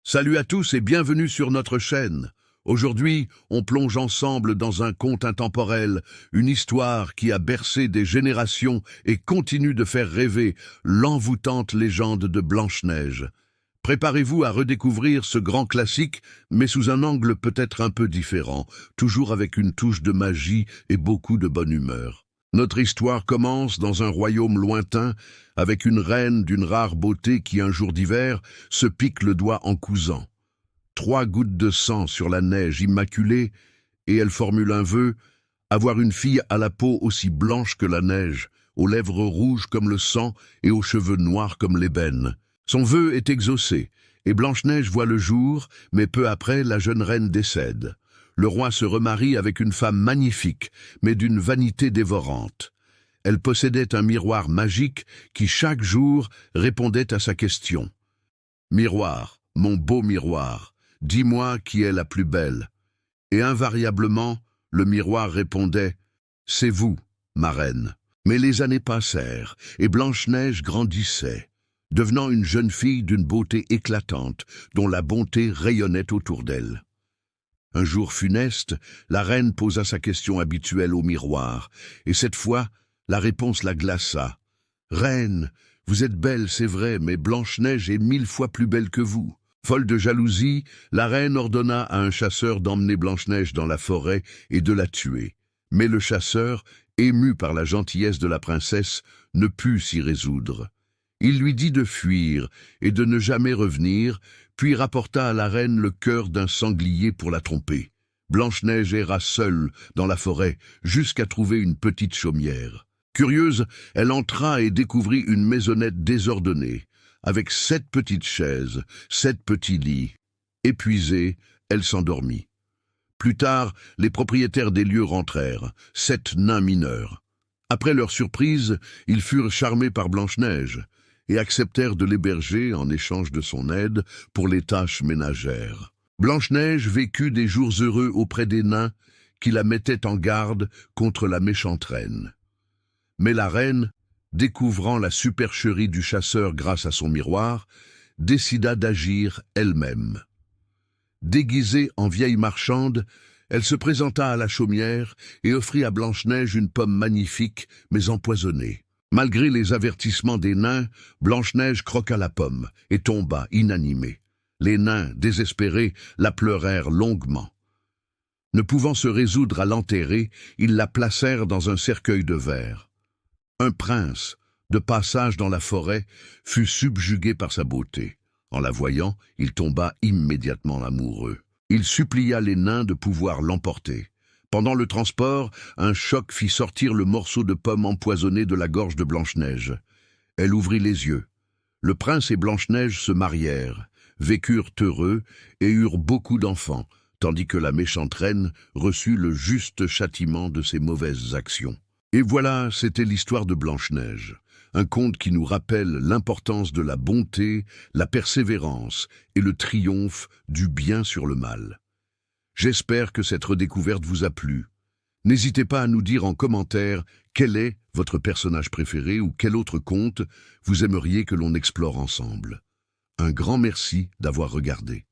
Salut à tous et bienvenue sur notre chaîne. Aujourd'hui, on plonge ensemble dans un conte intemporel, une histoire qui a bercé des générations et continue de faire rêver, l'envoûtante légende de Blanche-Neige. Préparez-vous à redécouvrir ce grand classique, mais sous un angle peut-être un peu différent, toujours avec une touche de magie et beaucoup de bonne humeur. Notre histoire commence dans un royaume lointain, avec une reine d'une rare beauté qui, un jour d'hiver, se pique le doigt en cousant. 3 gouttes de sang sur la neige immaculée, et elle formule un vœu, avoir une fille à la peau aussi blanche que la neige, aux lèvres rouges comme le sang et aux cheveux noirs comme l'ébène. Son vœu est exaucé, et Blanche-Neige voit le jour, mais peu après, la jeune reine décède. Le roi se remarie avec une femme magnifique, mais d'une vanité dévorante. Elle possédait un miroir magique qui, chaque jour, répondait à sa question. « Miroir, mon beau miroir, dis-moi qui est la plus belle. » Et invariablement, le miroir répondait « C'est vous, ma reine. » Mais les années passèrent, et Blanche-Neige grandissait, devenant une jeune fille d'une beauté éclatante, dont la bonté rayonnait autour d'elle. Un jour funeste, la reine posa sa question habituelle au miroir, et cette fois, la réponse la glaça. « Reine, vous êtes belle, c'est vrai, mais Blanche-Neige est 1000 fois plus belle que vous. » Folle de jalousie, la reine ordonna à un chasseur d'emmener Blanche-Neige dans la forêt et de la tuer. Mais le chasseur, ému par la gentillesse de la princesse, ne put s'y résoudre. Il lui dit de fuir et de ne jamais revenir, puis rapporta à la reine le cœur d'un sanglier pour la tromper. Blanche-Neige erra seule dans la forêt jusqu'à trouver une petite chaumière. Curieuse, elle entra et découvrit une maisonnette désordonnée, avec 7 petites chaises, 7 petits lits. Épuisée, elle s'endormit. Plus tard, les propriétaires des lieux rentrèrent, 7 nains mineurs. Après leur surprise, ils furent charmés par Blanche-Neige et acceptèrent de l'héberger en échange de son aide pour les tâches ménagères. Blanche-Neige vécut des jours heureux auprès des nains qui la mettaient en garde contre la méchante reine. Mais la reine, découvrant la supercherie du chasseur grâce à son miroir, décida d'agir elle-même. Déguisée en vieille marchande, elle se présenta à la chaumière et offrit à Blanche-Neige une pomme magnifique, mais empoisonnée. Malgré les avertissements des nains, Blanche-Neige croqua la pomme et tomba inanimée. Les nains, désespérés, la pleurèrent longuement. Ne pouvant se résoudre à l'enterrer, ils la placèrent dans un cercueil de verre. Un prince, de passage dans la forêt, fut subjugué par sa beauté. En la voyant, il tomba immédiatement amoureux. Il supplia les nains de pouvoir l'emporter. Pendant le transport, un choc fit sortir le morceau de pomme empoisonné de la gorge de Blanche-Neige. Elle ouvrit les yeux. Le prince et Blanche-Neige se marièrent, vécurent heureux et eurent beaucoup d'enfants, tandis que la méchante reine reçut le juste châtiment de ses mauvaises actions. Et voilà, c'était l'histoire de Blanche-Neige, un conte qui nous rappelle l'importance de la bonté, la persévérance et le triomphe du bien sur le mal. J'espère que cette redécouverte vous a plu. N'hésitez pas à nous dire en commentaire quel est votre personnage préféré ou quel autre conte vous aimeriez que l'on explore ensemble. Un grand merci d'avoir regardé.